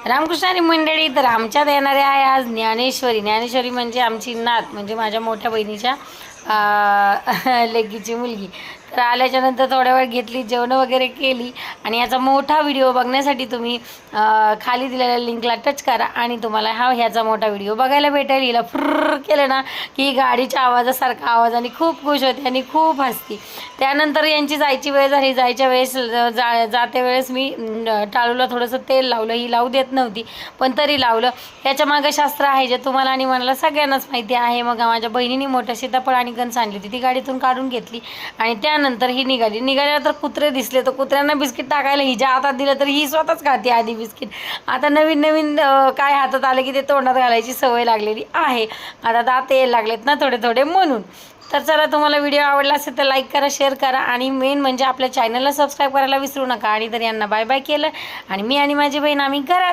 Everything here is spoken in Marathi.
रामकृष्ण हरी मंडळी, तर आमच्यात येणारे आहे आज ज्ञानेश्वरी. ज्ञानेश्वरी म्हणजे आमची नात, म्हणजे माझ्या मोठ्या बहिणीच्या लेकीची मुलगी. तर आल्याच्यानंतर थोड्या वेळ घेतली, जेवणं वगैरे केली आणि याचा मोठा व्हिडिओ बघण्यासाठी तुम्ही खाली दिलेल्या लिंकला टच करा आणि तुम्हाला ह्याचा मोठा व्हिडिओ बघायला भेटेल. हिला फुर्र केलं ना की गाडीच्या आवाजासारखा आवाज आणि खूप खुश होते आणि खूप हसती. त्यानंतर यांची जायची वेळ झाली. जायच्या वेळेस जाते वेळेस मी टाळूला थोडंसं तेल लावलं. ही लावू देत नव्हती पण तरी लावलं. याच्या मागं शास्त्र आहे जे तुम्हाला आणि मला सगळ्यांनाच माहिती आहे. मग माझ्या बहिणीने मोठं सीताफळ आणि गंज आणली होती, ती गाडीतून काढून घेतली आणि त्यानंतर ही निघाल्यानंतर कुत्रे दिसले तर कुत्र्यांना बिस्किट टाकायला हिच्या हातात दिलं तर ही स्वतःच खाते आधी बिस्किट. आता नवीन नवीन काय हातात आलं की ते तोंडात घालायची सवय लागलेली आहे. आता दात यायला लागलेत ना थोडे थोडे म्हणून. तर चला, तुम्हाला व्हिडिओ आवडला असेल तर लाईक करा, शेअर करा आणि मेन म्हणजे आपल्या चॅनलला सबस्क्राईब करायला विसरू नका. आणि तर यांना बाय बाय केलं आणि मी आणि माझी बहीण आम्ही घरात